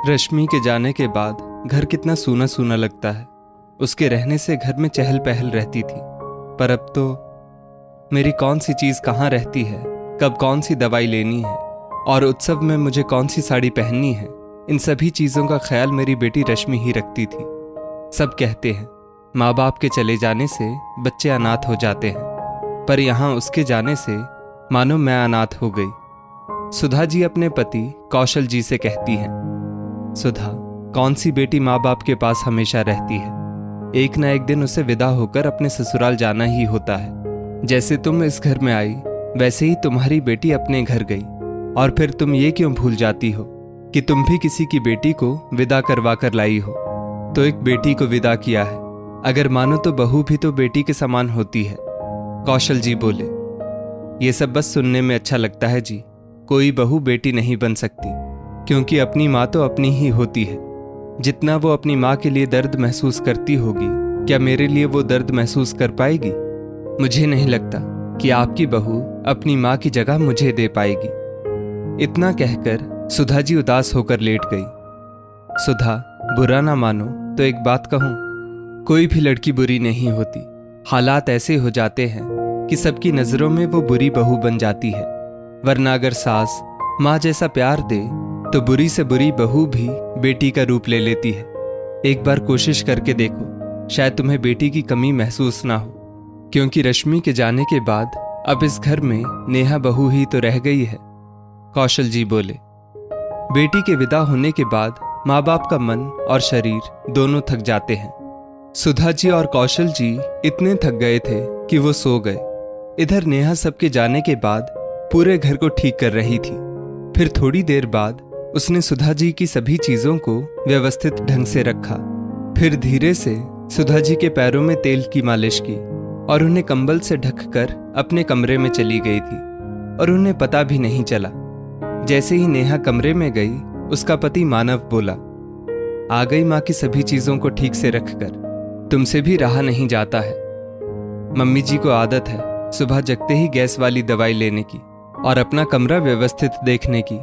रश्मि के जाने के बाद घर कितना सूना सूना लगता है। उसके रहने से घर में चहल पहल रहती थी, पर अब तो मेरी कौन सी चीज़ कहाँ रहती है, कब कौन सी दवाई लेनी है और उत्सव में मुझे कौन सी साड़ी पहननी है, इन सभी चीज़ों का ख्याल मेरी बेटी रश्मि ही रखती थी। सब कहते हैं माँ बाप के चले जाने से बच्चे अनाथ हो जाते हैं, पर यहाँ उसके जाने से मानो मैं अनाथ हो गई। सुधा जी अपने पति कौशल जी से कहती हैं, सुधा, कौन सी बेटी माँ बाप के पास हमेशा रहती है। एक ना एक दिन उसे विदा होकर अपने ससुराल जाना ही होता है। जैसे तुम इस घर में आई, वैसे ही तुम्हारी बेटी अपने घर गई, और फिर तुम ये क्यों भूल जाती हो कि तुम भी किसी की बेटी को विदा करवा कर लाई हो। तो एक बेटी को विदा किया है, अगर मानो तो बहू भी तो बेटी के समान होती है। कौशल जी बोले, ये सब बस सुनने में अच्छा लगता है जी, कोई बहू बेटी नहीं बन सकती, क्योंकि अपनी माँ तो अपनी ही होती है। जितना वो अपनी माँ के लिए दर्द महसूस करती होगी, क्या मेरे लिए वो दर्द महसूस कर पाएगी? मुझे नहीं लगता कि आपकी बहू अपनी माँ की जगह मुझे दे पाएगी। इतना कहकर सुधा जी उदास होकर लेट गई। सुधा, बुरा ना मानो तो एक बात कहूं, कोई भी लड़की बुरी नहीं होती। हालात ऐसे हो जाते हैं कि सबकी नजरों में वो बुरी बहू बन जाती है, वरना अगर सास माँ जैसा प्यार दे तो बुरी से बुरी बहू भी बेटी का रूप ले लेती है। एक बार कोशिश करके देखो, शायद तुम्हें बेटी की कमी महसूस ना हो, क्योंकि रश्मि के जाने के बाद अब इस घर में नेहा बहू ही तो रह गई है। कौशल जी बोले, बेटी के विदा होने के बाद माँ बाप का मन और शरीर दोनों थक जाते हैं। सुधा जी और कौशल जी इतने थक गए थे कि वो सो गए। इधर नेहा सबके जाने के बाद पूरे घर को ठीक कर रही थी। फिर थोड़ी देर बाद उसने सुधा जी की सभी चीजों को व्यवस्थित ढंग से रखा। फिर धीरे से सुधा जी के पैरों में तेल की मालिश की और उन्हें कंबल से ढककर अपने कमरे में चली गई थी, और उन्हें पता भी नहीं चला। जैसे ही नेहा कमरे में गई, उसका पति मानव बोला, आ गई माँ की सभी चीजों को ठीक से रखकर, तुमसे भी रहा नहीं जाता है। मम्मी जी को आदत है सुबह जगते ही गैस वाली दवाई लेने की और अपना कमरा व्यवस्थित देखने की।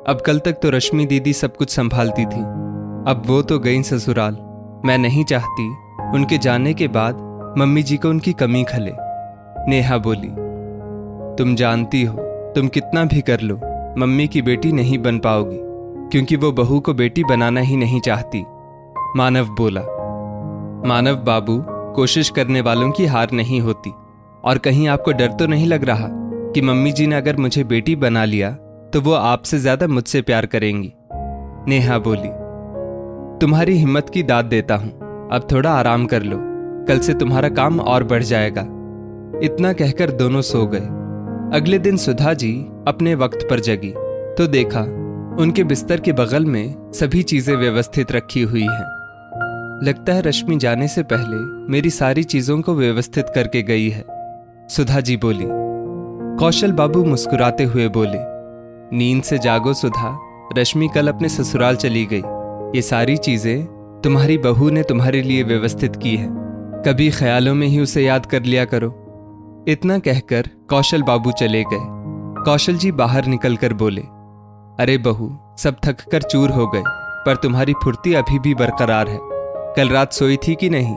अब कल तक तो रश्मि दीदी सब कुछ संभालती थी, अब वो तो गई ससुराल। मैं नहीं चाहती उनके जाने के बाद मम्मी जी को उनकी कमी खले। नेहा बोली, तुम जानती हो तुम कितना भी कर लो, मम्मी की बेटी नहीं बन पाओगी, क्योंकि वो बहू को बेटी बनाना ही नहीं चाहती। मानव बोला, मानव बाबू, कोशिश करने वालों की हार नहीं होती। और कहीं आपको डर तो नहीं लग रहा कि मम्मी जी ने अगर मुझे बेटी बना लिया तो वो आपसे ज्यादा मुझसे प्यार करेंगी? नेहा बोली, तुम्हारी हिम्मत की दाद देता हूं, अब थोड़ा आराम कर लो, कल से तुम्हारा काम और बढ़ जाएगा। इतना कहकर दोनों सो गए। अगले दिन सुधा जी अपने वक्त पर जगी तो देखा उनके बिस्तर के बगल में सभी चीजें व्यवस्थित रखी हुई हैं। लगता है रश्मि जाने से पहले मेरी सारी चीजों को व्यवस्थित करके गई है, सुधा जी बोली। कौशल बाबू मुस्कुराते हुए बोले, नींद से जागो सुधा, रश्मि कल अपने ससुराल चली गई। ये सारी चीजें तुम्हारी बहू ने तुम्हारे लिए व्यवस्थित की है, कभी ख्यालों में ही उसे याद कर लिया करो। इतना कहकर कौशल बाबू चले गए। कौशल जी बाहर निकलकर बोले, अरे बहू, सब थक कर चूर हो गए, पर तुम्हारी फुर्ती अभी भी बरकरार है। कल रात सोई थी कि नहीं?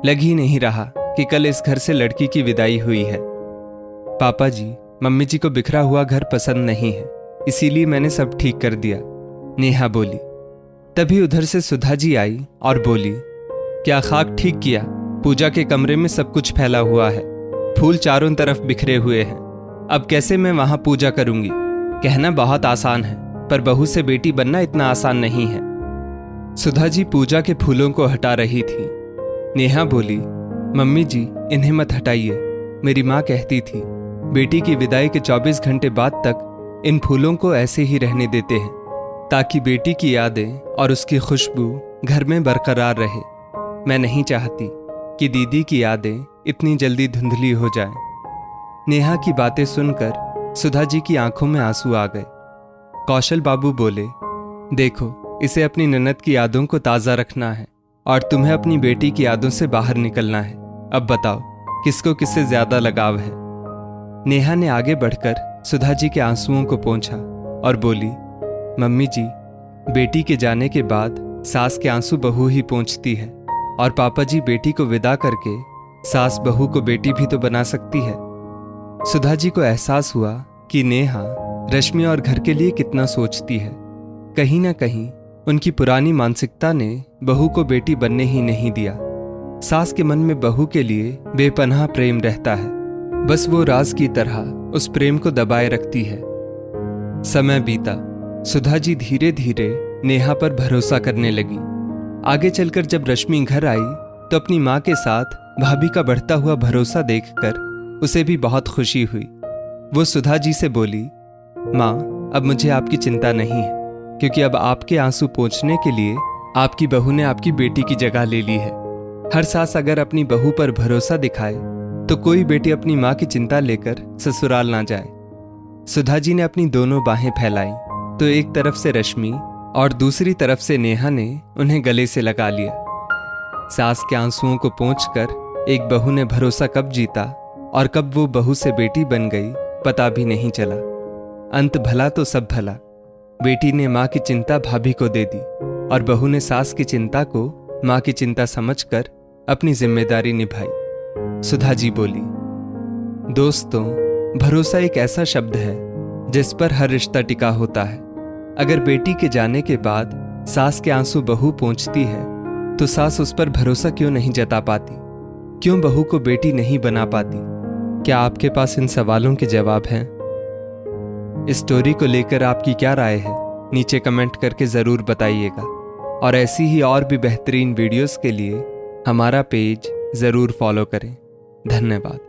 लग ही नहीं रहा कि कल इस घर से लड़की की विदाई हुई है। पापा जी, मम्मी जी को बिखरा हुआ घर पसंद नहीं है, इसीलिए मैंने सब ठीक कर दिया, नेहा बोली। तभी उधर से सुधा जी आई और बोली, क्या खाक ठीक किया? पूजा के कमरे में सब कुछ फैला हुआ है, फूल चारों तरफ बिखरे हुए हैं, अब कैसे मैं वहां पूजा करूंगी? कहना बहुत आसान है, पर बहू से बेटी बनना इतना आसान नहीं है। सुधा जी पूजा के फूलों को हटा रही थी। नेहा बोली, मम्मी जी, इन्हें मत हटाइए, मेरी माँ कहती थी बेटी की विदाई के 24 घंटे बाद तक इन फूलों को ऐसे ही रहने देते हैं, ताकि बेटी की यादें और उसकी खुशबू घर में बरकरार रहे। मैं नहीं चाहती कि दीदी की यादें इतनी जल्दी धुंधली हो जाएं। नेहा की बातें सुनकर सुधा जी की आंखों में आंसू आ गए। कौशल बाबू बोले, देखो, इसे अपनी ननद की यादों को ताज़ा रखना है और तुम्हें अपनी बेटी की यादों से बाहर निकलना है। अब बताओ, किसको किससे ज्यादा लगाव है? नेहा ने आगे बढ़कर सुधा जी के आंसुओं को पोंछा और बोली, मम्मी जी, बेटी के जाने के बाद सास के आंसू बहू ही पोंछती है और पापा जी बेटी को विदा करके सास बहू को बेटी भी तो बना सकती है। सुधा जी को एहसास हुआ कि नेहा रश्मि और घर के लिए कितना सोचती है। कहीं ना कहीं उनकी पुरानी मानसिकता ने बहू को बेटी बनने ही नहीं दिया। सास के मन में बहू के लिए बेपनाह प्रेम रहता है, बस वो राज की तरह उस प्रेम को दबाए रखती है। समय बीता, सुधा जी धीरे धीरे नेहा पर भरोसा करने लगी। आगे चलकर जब रश्मि घर आई तो अपनी माँ के साथ भाभी का बढ़ता हुआ भरोसा देखकर उसे भी बहुत खुशी हुई। वो सुधा जी से बोली, माँ अब मुझे आपकी चिंता नहीं है, क्योंकि अब आपके आंसू पोंछने के लिए आपकी बहू ने आपकी बेटी की जगह ले ली है। हर सास अगर अपनी बहू पर भरोसा दिखाए तो कोई बेटी अपनी माँ की चिंता लेकर ससुराल ना जाए। सुधा जी ने अपनी दोनों बाहें फैलाई तो एक तरफ से रश्मि और दूसरी तरफ से नेहा ने उन्हें गले से लगा लिया। सास के आंसुओं को पोंछकर एक बहू ने भरोसा कब जीता और कब वो बहू से बेटी बन गई पता भी नहीं चला। अंत भला तो सब भला। बेटी ने माँ की चिंता भाभी को दे दी और बहू ने सास की चिंता को माँ की चिंता समझकर अपनी जिम्मेदारी निभाई। सुधा जी बोली, दोस्तों, भरोसा एक ऐसा शब्द है जिस पर हर रिश्ता टिका होता है। अगर बेटी के जाने के बाद सास के आंसू बहू पोंछती है तो सास उस पर भरोसा क्यों नहीं जता पाती? क्यों बहू को बेटी नहीं बना पाती? क्या आपके पास इन सवालों के जवाब हैं? इस स्टोरी को लेकर आपकी क्या राय है? नीचे कमेंट करके ज़रूर बताइएगा। और ऐसी ही और भी बेहतरीन वीडियोस के लिए हमारा पेज ज़रूर फॉलो करें। धन्यवाद।